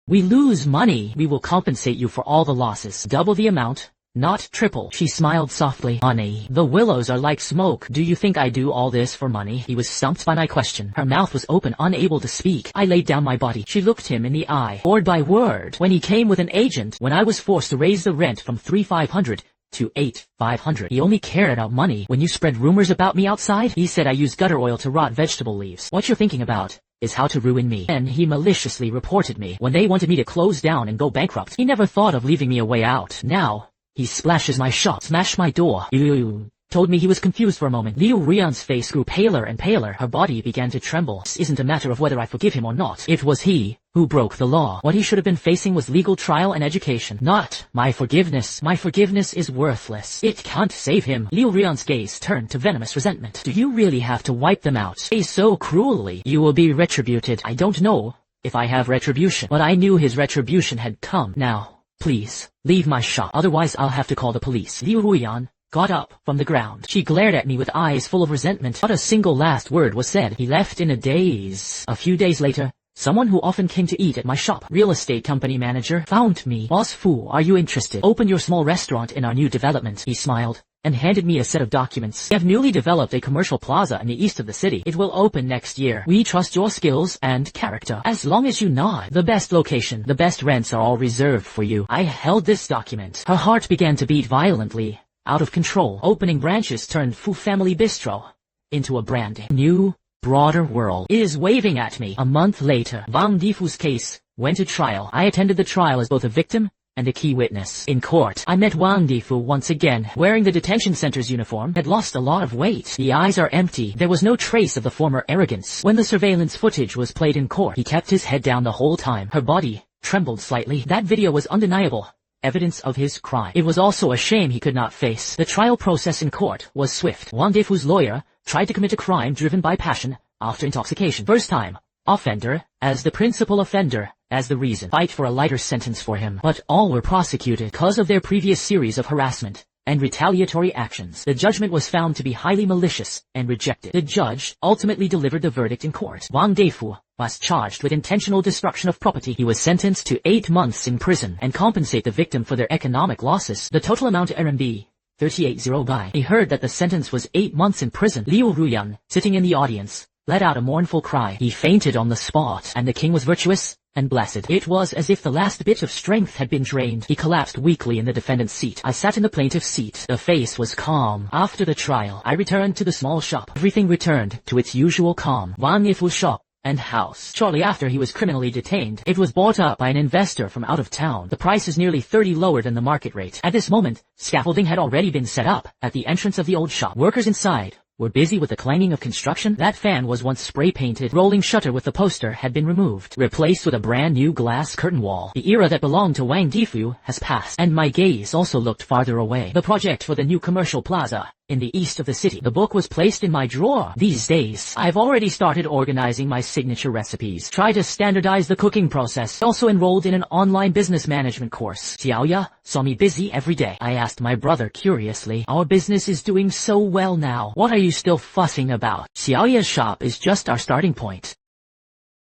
We lose money. We will compensate you for all the losses. Double the amount, not triple. She smiled softly. Honey, the willows are like smoke. Do you think I do all this for money? He was stumped by my question. Her mouth was open, unable to speak. I laid down my body. She looked him in the eye. Word by word. When he came with an agent, when I was forced to raise the rent from 3,500 to 8,500. He only cared about money. When you spread rumors about me outside, he said I use gutter oil to rot vegetable leaves. What you're thinking about is how to ruin me. And he maliciously reported me. When they wanted me to close down and go bankrupt, he never thought of leaving me a way out. Now, he splashes my shop, smashed my door. You told me. He was confused for a moment. Liu Rian's face grew paler and paler. Her body began to tremble. This isn't a matter of whether I forgive him or not. It was he who broke the law. What he should have been facing was legal trial and education. Not my forgiveness. My forgiveness is worthless. It can't save him. Liu Rian's gaze turned to venomous resentment. Do you really have to wipe them out so cruelly? You will be retributed. I don't know if I have retribution, but I knew his retribution had come. Now, please, leave my shop. Otherwise I'll have to call the police. Liu Rian got up from the ground. She glared at me with eyes full of resentment. Not a single last word was said. He left in a daze. A few days later, someone who often came to eat at my shop, real estate company manager, found me. Boss Fu, are you interested? Open your small restaurant in our new development. He smiled. and handed me a set of documents. We have newly developed a commercial plaza in the east of the city. It will open next year. We trust your skills and character. As long as you nod. The best location, the best rents are all reserved for you. I held this document. Her heart began to beat violently, out of control. Opening branches turned Fu Family Bistro into a brand new, broader world. It is waving at me. A month later, Wang Difu's case went to trial. I attended the trial as both a victim and a key witness. In court, I met Wang Difu once again, wearing the detention center's uniform, had lost a lot of weight. The eyes are empty. There was no trace of the former arrogance. When the surveillance footage was played in court, he kept his head down the whole time. Her body trembled slightly. That video was undeniable evidence of his crime. It was also a shame he could not face. The trial process in court was swift. Wang Difu's lawyer tried to commit a crime driven by passion after intoxication. First time offender as the principal offender as the reason. Fight for a lighter sentence for him. But all were prosecuted because of their previous series of harassment and retaliatory actions. The judgment was found to be highly malicious and rejected. The judge ultimately delivered the verdict in court. Wang Difu was charged with intentional destruction of property. He was sentenced to 8 months in prison and compensate the victim for their economic losses. The total amount RMB 38,000 bai. He heard that the sentence was 8 months in prison. Liu Ruyan, sitting in the audience, let out a mournful cry. He fainted on the spot, and the king was virtuous and blessed. It was as if the last bit of strength had been drained. He collapsed weakly in the defendant's seat. I sat in the plaintiff's seat. The face was calm. After the trial, I returned to the small shop. Everything returned to its usual calm. Wang Yifu's shop and house. Shortly after he was criminally detained, it was bought up by an investor from out of town. The price is nearly 30 lower than the market rate. At this moment, scaffolding had already been set up at the entrance of the old shop. Workers inside were busy with the clanging of construction. That fan was once spray-painted. Rolling shutter with the poster had been removed, replaced with a brand new glass curtain wall. The era that belonged to Wang Difu has passed, and my gaze also looked farther away. The project for the new commercial plaza in the east of the city. The book was placed in my drawer. These days, I've already started organizing my signature recipes. Try to standardize the cooking process. Also enrolled in an online business management course. Xiaoya saw me busy every day. I asked my brother curiously, our business is doing so well now. What are you still fussing about? Xiaoya's shop is just our starting point.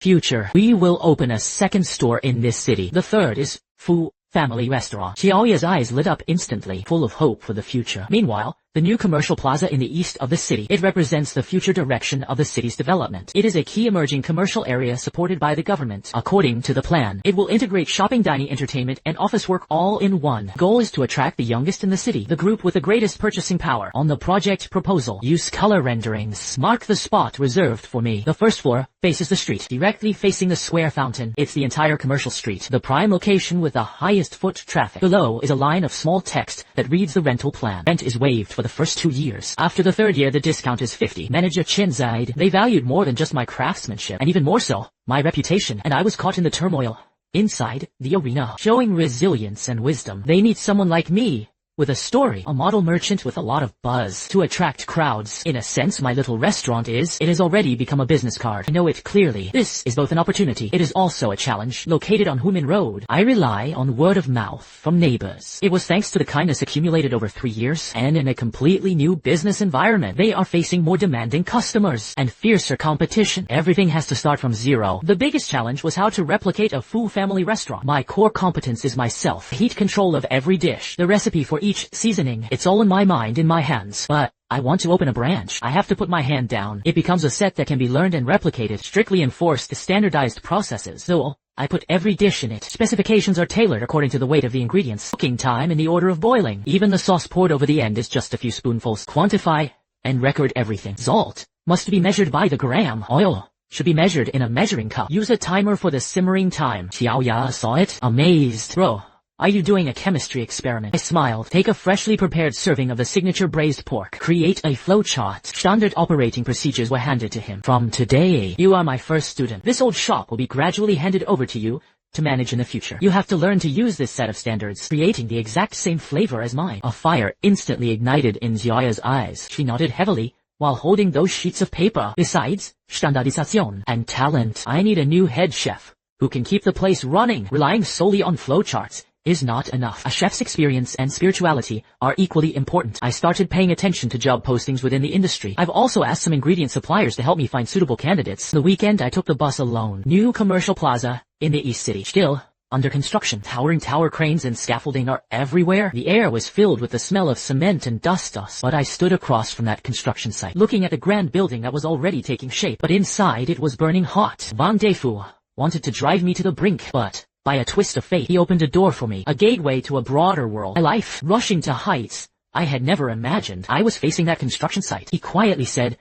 Future. We will open a second store in this city. The third is Fu Family Restaurant. Xiaoya's eyes lit up instantly, full of hope for the future. Meanwhile, the new commercial plaza in the east of the city. It represents the future direction of the city's development. It is a key emerging commercial area supported by the government. According to the plan, it will integrate shopping, dining, entertainment, and office work all in one. Goal is to attract the youngest in the city, the group with the greatest purchasing power. On the project proposal, use color renderings. Mark the spot reserved for me. The first floor faces the street, directly facing the square fountain. It's the entire commercial street, the prime location with the highest foot traffic. Below is a line of small text that reads the rental plan. Rent is waived for the first 2 years. After the third year, the discount is 50. Manager Chen sighed. They valued more than just my craftsmanship, and even more so, my reputation, and I was caught in the turmoil inside the arena. Showing resilience and wisdom. They need someone like me, with a story, a model merchant with a lot of buzz to attract crowds. In a sense, my little restaurant is. It has already become a business card. I know it clearly. This is both an opportunity. It is also a challenge. Located on Human Road, I rely on word of mouth from neighbors. It was thanks to the kindness accumulated over 3 years, and in a completely new business environment. They are facing more demanding customers and fiercer competition. Everything has to start from zero. The biggest challenge was how to replicate a Fu family restaurant. My core competence is myself. Heat control of every dish. The recipe for each seasoning. It's all in my mind, in my hands. But I want to open a branch. I have to put my hand down. It becomes a set that can be learned and replicated, strictly enforced to standardized processes. So I put every dish in it. Specifications are tailored according to the weight of the ingredients. Cooking time in the order of boiling. Even the sauce poured over the end is just a few spoonfuls. Quantify and record everything. Salt must be measured by the gram. Oil should be measured in a measuring cup. Use a timer for the simmering time. Xiaoya saw it, amazed. Bro, are you doing a chemistry experiment? I smiled. Take a freshly prepared serving of the signature braised pork. Create a flowchart. Standard operating procedures were handed to him. From today, you are my first student. This old shop will be gradually handed over to you to manage in the future. You have to learn to use this set of standards, creating the exact same flavor as mine. A fire instantly ignited in Xiaoya's eyes. She nodded heavily while holding those sheets of paper. Besides, standardization and talent. I need a new head chef who can keep the place running. Relying solely on flowcharts is not enough. A chef's experience and spirituality are equally important. I started paying attention to job postings within the industry. I've also asked some ingredient suppliers to help me find suitable candidates. The weekend I took the bus alone. New commercial plaza in the East City. Still, under construction. Towering tower cranes and scaffolding are everywhere. The air was filled with the smell of cement and dust. But I stood across from that construction site, looking at a grand building that was already taking shape, but inside it was burning hot. Wang Defu wanted to drive me to the brink, but by a twist of fate, he opened a door for me, a gateway to a broader world. My life, rushing to heights I had never imagined. I was facing that construction site. He quietly said,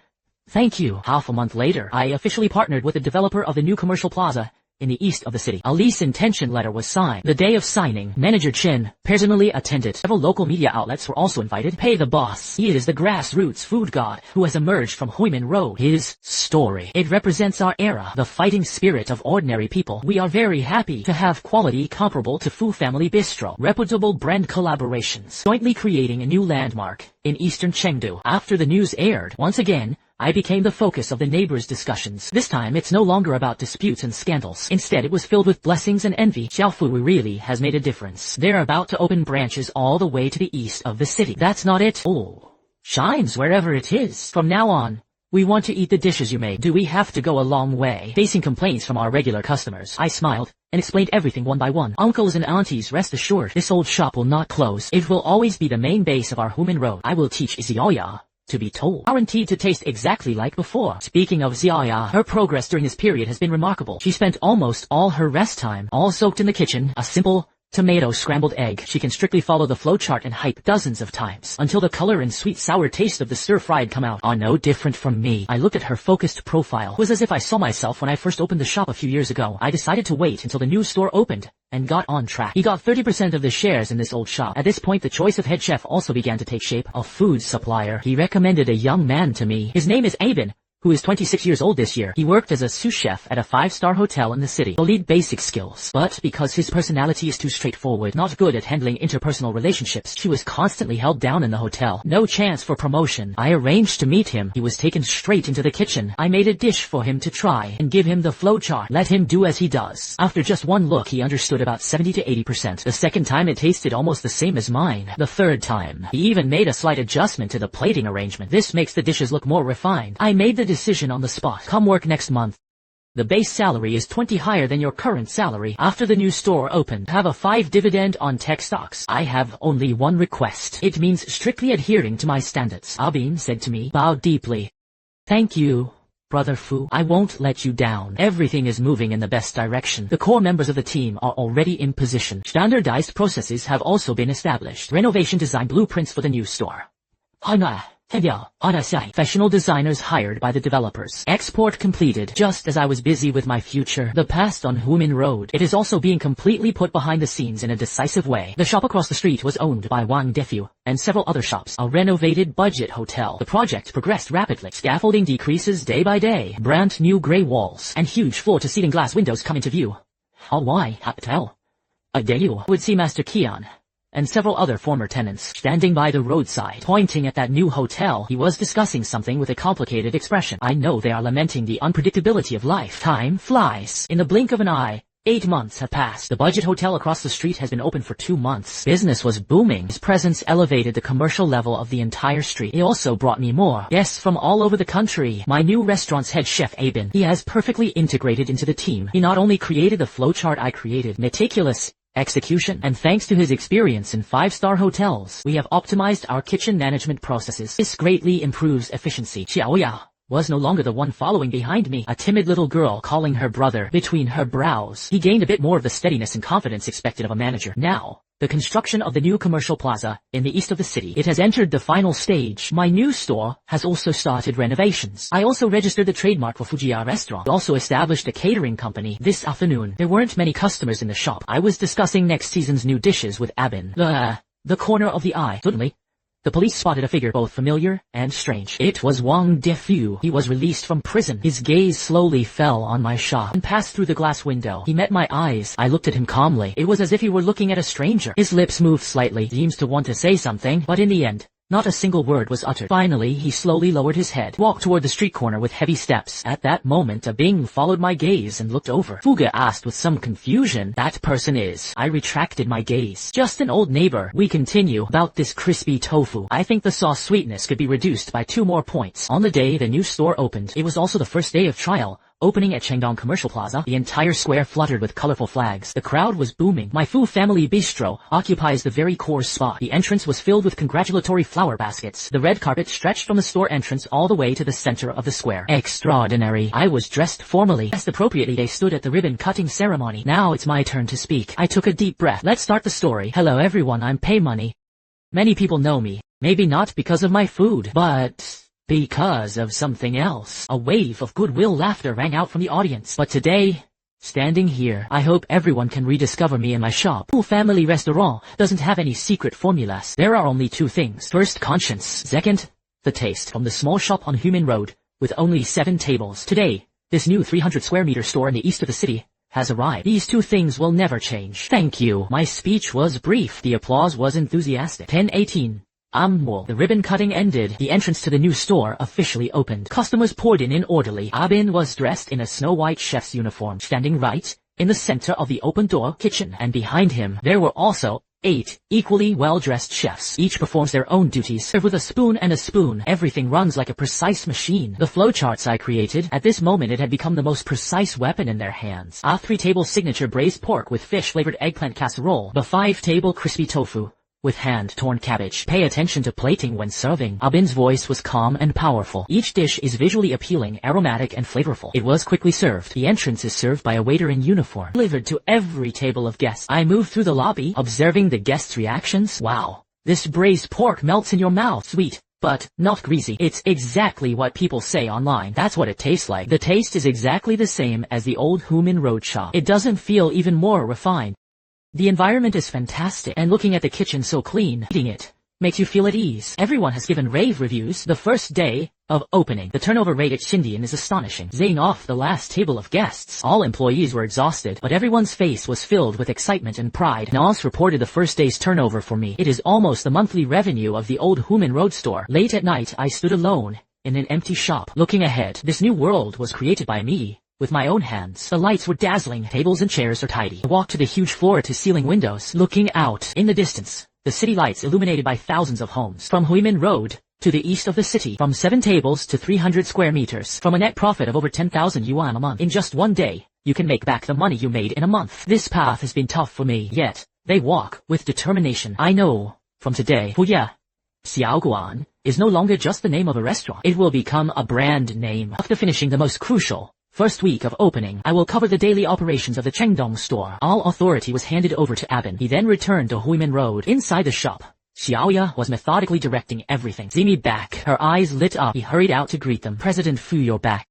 "Thank you." Half a month later, I officially partnered with the developer of the new commercial plaza in the east of the city. A lease intention letter was signed. The day of signing, Manager Chen personally attended. Several local media outlets were also invited. Pay the boss. He is the grassroots food god who has emerged from Huimin Road. His story, it represents our era, the fighting spirit of ordinary people. We are very happy to have quality comparable to Fu Family Bistro. Reputable brand collaborations, jointly creating a new landmark in eastern Chengdu. After the news aired, once again, I became the focus of the neighbors' discussions. This time it's no longer about disputes and scandals. Instead, it was filled with blessings and envy. Xiaofu really has made a difference. They're about to open branches all the way to the east of the city. That's not it. Oh, shines wherever it is. From now on, we want to eat the dishes you make. Do we have to go a long way? Facing complaints from our regular customers, I smiled and explained everything one by one. Uncles and aunties, rest assured, this old shop will not close. It will always be the main base of our Human Road. I will teach Xiaoya to be told, guaranteed to taste exactly like before. Speaking of Xiaoya, her progress during this period has been remarkable. She spent almost all her rest time all soaked in the kitchen, a simple tomato scrambled egg. She can strictly follow the flowchart and hype dozens of times until the color and sweet sour taste of the stir-fried come out. Are no different from me. I looked at her focused profile. It was as if I saw myself when I first opened the shop a few years ago. I decided to wait until the new store opened and got on track. He got 30% of the shares in this old shop. At this point, the choice of head chef also began to take shape. A food supplier. He recommended a young man to me. His name is Abin, who is 26 years old this year. He worked as a sous chef at a 5-star hotel in the city. He'll need basic skills, but because his personality is too straightforward, not good at handling interpersonal relationships, she was constantly held down in the hotel. No chance for promotion. I arranged to meet him. He was taken straight into the kitchen. I made a dish for him to try and give him the flowchart. Let him do as he does. After just one look, he understood about 70 to 80%. The second time, it tasted almost the same as mine. The third time, he even made a slight adjustment to the plating arrangement. This makes the dishes look more refined. I made the decision on the spot. Come work next month. The base salary is 20 higher than your current salary. After the new store opened, have a 5 dividend on tech stocks. I have only one request. It means strictly adhering to my standards. Abin said to me, bowed deeply. Thank you, Brother Fu. I won't let you down. Everything is moving in the best direction. The core members of the team are already in position. Standardized processes have also been established. Renovation design blueprints for the new store. Professional designers hired by the developers. Export completed. Just as I was busy with my future, the past on Huimin Road, it is also being completely put behind the scenes in a decisive way. The shop across the street was owned by Wang Defu and several other shops. A renovated budget hotel. The project progressed rapidly. Scaffolding decreases day by day. Brand new gray walls and huge floor-to-ceiling glass windows come into view. Why hotel? Adeyu would see Master Kian and several other former tenants standing by the roadside, pointing at that new hotel. He was discussing something with a complicated expression. I know they are lamenting the unpredictability of life. Time flies. In the blink of an eye, 8 months have passed. The budget hotel across the street has been open for 2 months. Business was booming. His presence elevated the commercial level of the entire street. He also brought me more guests from all over the country. My new restaurant's head chef Abin, he has perfectly integrated into the team. He not only created the flowchart I created, meticulous execution, and thanks to his experience in 5-star hotels, we have optimized our kitchen management processes. This greatly improves efficiency. Xiaoya was no longer the one following behind me, a timid little girl calling her brother between her brows. He gained a bit more of the steadiness and confidence expected of a manager. Now, the construction of the new commercial plaza in the east of the city. It has entered the final stage. My new store has also started renovations. I also registered the trademark for Fujiya restaurant. We also established a catering company. This afternoon, there weren't many customers in the shop. I was discussing next season's new dishes with Abin. The corner of the eye. Suddenly, the police spotted a figure both familiar and strange. It was Wang Defu. He was released from prison. His gaze slowly fell on my shop and passed through the glass window. He met my eyes. I looked at him calmly. It was as if he were looking at a stranger. His lips moved slightly. He seems to want to say something, but in the end, not a single word was uttered. Finally, he slowly lowered his head, walked toward the street corner with heavy steps. At that moment, a being followed my gaze and looked over. Fuga asked with some confusion, "That person is?" I retracted my gaze. "Just an old neighbor." We continue. About this crispy tofu. I think the sauce sweetness could be reduced by 2 more points. On the day the new store opened, it was also the first day of trial Opening at Chengdong Commercial Plaza, the entire square fluttered with colorful flags. The crowd was booming. My Fu Family Bistro occupies the very core spot. The entrance was filled with congratulatory flower baskets. The red carpet stretched from the store entrance all the way to the center of the square. Extraordinary. I was dressed formally. Dressed appropriately, they stood at the ribbon-cutting ceremony. Now it's my turn to speak. I took a deep breath. Let's start the story. Hello everyone, I'm Pay Money. Many people know me. Maybe not because of my food, but because of something else. A wave of goodwill laughter rang out from the audience. But today, standing here, I hope everyone can rediscover me in my shop. Fu Family Restaurant doesn't have any secret formulas. There are only two things. First, conscience. Second, the taste. From the small shop on Human Road, with only 7 tables. Today, this new 300 square meter store in the east of the city has arrived. These two things will never change. Thank you. My speech was brief. The applause was enthusiastic. 10:18. The ribbon cutting ended. The entrance to the new store officially opened. Customers poured in orderly. Abin was dressed in a snow-white chef's uniform, standing right in the center of the open-door kitchen, and behind him there were also 8 equally well-dressed chefs. Each performs their own duties. Served with a spoon and a spoon. Everything runs like a precise machine. The flowcharts I created, at this moment it had become the most precise weapon in their hands. A 3-table signature braised pork with fish-flavored eggplant casserole. The 5-table crispy tofu with hand-torn cabbage. Pay attention to plating when serving. Abin's voice was calm and powerful. Each dish is visually appealing, aromatic, and flavorful. It was quickly served. The entrance is served by a waiter in uniform. Delivered to every table of guests. I moved through the lobby, observing the guests' reactions. Wow. This braised pork melts in your mouth. Sweet, but not greasy. It's exactly what people say online. That's what it tastes like. The taste is exactly the same as the old Human Road shop. It doesn't feel even more refined. The environment is fantastic, and looking at the kitchen so clean, eating it makes you feel at ease. Everyone has given rave reviews. The first day of opening, the turnover rate at Xindian is astonishing. Zing off the last table of guests. All employees were exhausted, but everyone's face was filled with excitement and pride. Nas reported the first day's turnover for me. It is almost the monthly revenue of the old Human Road store. Late at night, I stood alone in an empty shop, looking ahead. This new world was created by me. With my own hands. The lights were dazzling. Tables and chairs are tidy. I walked to the huge floor-to-ceiling windows. Looking out in the distance, the city lights illuminated by thousands of homes. From Huimin Road to the east of the city. From 7 tables to 300 square meters. From a net profit of over 10,000 yuan a month. In just one day, you can make back the money you made in a month. This path has been tough for me, yet they walk with determination. I know, from today, Fuya Xiaoguan is no longer just the name of a restaurant. It will become a brand name. After finishing the most crucial first week of opening, I will cover the daily operations of the Chengdong store. All authority was handed over to Abin. He then returned to Huimin Road. Inside the shop, Xiaoya was methodically directing everything. See me back. Her eyes lit up. He hurried out to greet them. President Fu, you're back.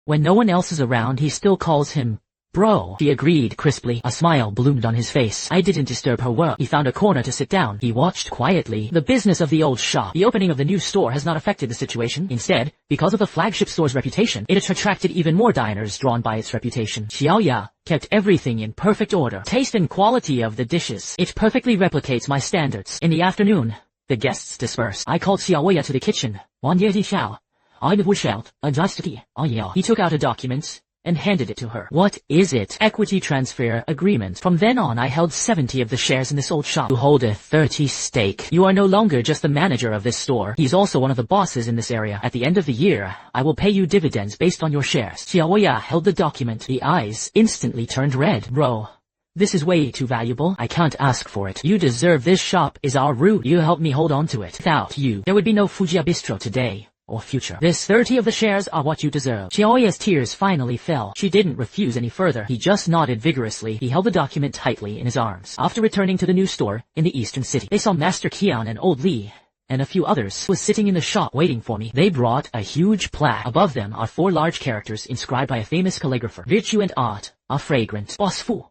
When no one else is around, he still calls him bro. She agreed crisply. A smile bloomed on his face. I didn't disturb her work. He found a corner to sit down. He watched quietly. The business of the old shop. The opening of the new store has not affected the situation. Instead, because of the flagship store's reputation, it has attracted even more diners drawn by its reputation. Xiaoya kept everything in perfect order. Taste and quality of the dishes. It perfectly replicates my standards. In the afternoon, the guests dispersed. I called Xiaoya to the kitchen. He took out a document and handed it to her. What is it? Equity transfer agreement. From then on, I held 70 of the shares in this old shop. You hold a 30 stake. You are no longer just the manager of this store. He's also one of the bosses in this area. At the end of the year, I will pay you dividends based on your shares. Xiaoya held the document. The eyes instantly turned red. Bro, this is way too valuable. I can't ask for it. You deserve this shop is our root. You helped me hold on to it. Without you, there would be no Fujia Bistro today. Or future. This 30 of the shares are what you deserve. Xiaoya's tears finally fell. She didn't refuse any further. He just nodded vigorously. He held the document tightly in his arms. After returning to the new store in the eastern city, they saw Master Qian and Old Li and a few others was sitting in the shop waiting for me. They brought a huge plaque. Above them are 4 large characters inscribed by a famous calligrapher. Virtue and art are fragrant. Boss Fu.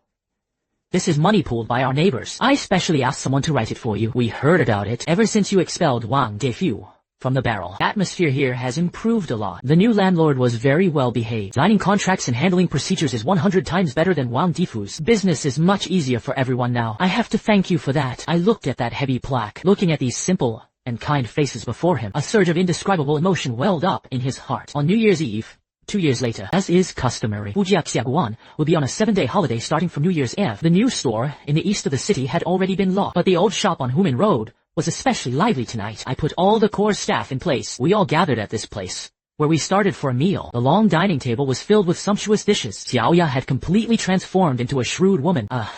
This is money pooled by our neighbors. I specially asked someone to write it for you. We heard about it ever since you expelled Wang Defu from the barrel. Atmosphere here has improved a lot. The new landlord was very well behaved. Signing contracts and handling procedures is 100 times better than Wang Difu's. Business is much easier for everyone now. I have to thank you for that. I looked at that heavy plaque. Looking at these simple and kind faces before him, a surge of indescribable emotion welled up in his heart. On New Year's Eve, 2 years later, as is customary, Fujiaxiaguan will be on a 7-day holiday starting from New Year's Eve. The new store in the east of the city had already been locked, but the old shop on Human Road was especially lively tonight. I put all the core staff in place. We all gathered at this place where we started for a meal. The long dining table was filled with sumptuous dishes. Xiaoya had completely transformed into a shrewd woman, a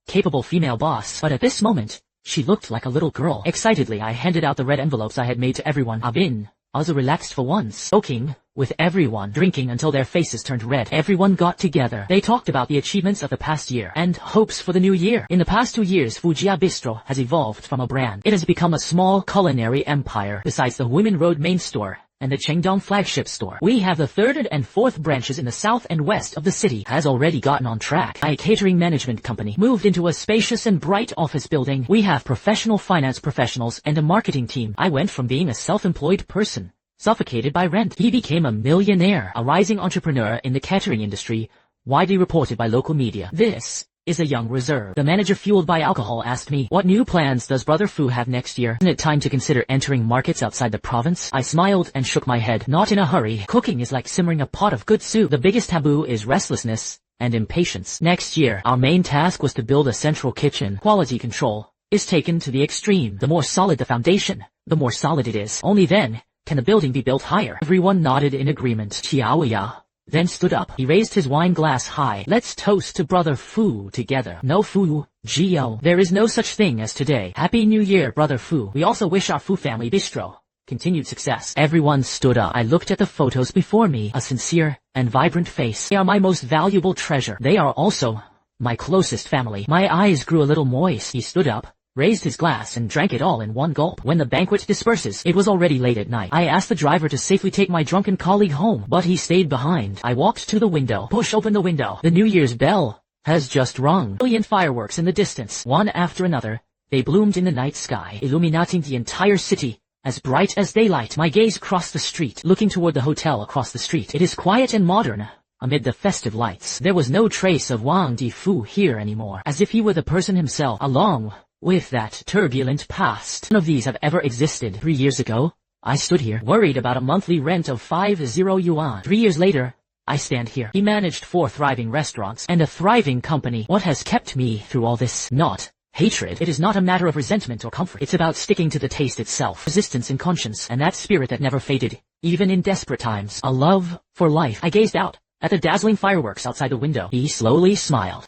capable female boss. But at this moment, she looked like a little girl. Excitedly, I handed out the red envelopes I had made to everyone. Abin, also relaxed for once, soaking, with everyone drinking until their faces turned red. Everyone got together. They talked about the achievements of the past year and hopes for the new year. In the past 2 years, Fujia Bistro has evolved from a brand. It has become a small culinary empire. Besides the Women Road main store and the Chengdong flagship store, we have the third and fourth branches in the south and west of the city. Has already gotten on track. My catering management company moved into a spacious and bright office building. We have professional finance professionals and a marketing team. I went from being a self-employed person, suffocated by rent. He became a millionaire, a rising entrepreneur in the catering industry, widely reported by local media. This is a young reserve. The manager, fueled by alcohol, asked me, what new plans does Brother Fu have next year? Isn't it time to consider entering markets outside the province? I smiled and shook my head. Not in a hurry. Cooking is like simmering a pot of good soup. The biggest taboo is restlessness and impatience. Next year, our main task was to build a central kitchen. Quality control is taken to the extreme. The more solid the foundation, the more solid it is. Only then can the building be built higher. Everyone nodded in agreement. Xiaoya then stood up. He raised his wine glass high. Let's toast to Brother Fu together. No Fu, Gio. There is no such thing as today. Happy New Year, Brother Fu. We also wish our Fu family bistro continued success. Everyone stood up. I looked at the photos before me. A sincere and vibrant face. They are my most valuable treasure. They are also my closest family. My eyes grew a little moist. He stood up, raised his glass, and drank it all in one gulp. When the banquet disperses, it was already late at night. I asked the driver to safely take my drunken colleague home, but he stayed behind. I walked to the window, pushed open the window. The New Year's bell has just rung. Brilliant fireworks in the distance, one after another. They bloomed in the night sky, illuminating the entire city, as bright as daylight. My gaze crossed the street, looking toward the hotel across the street. It is quiet and modern amid the festive lights. There was no trace of Wang Difu here anymore, as if he were the person himself, along with that turbulent past. None of these have ever existed. 3 years ago, I stood here, worried about a monthly rent of 50 yuan. 3 years later, I stand here. He managed 4 thriving restaurants and a thriving company. What has kept me through all this? Not hatred. It is not a matter of resentment or comfort. It's about sticking to the taste itself. Resistance and conscience, and that spirit that never faded, even in desperate times. A love for life. I gazed out at the dazzling fireworks outside the window. He slowly smiled.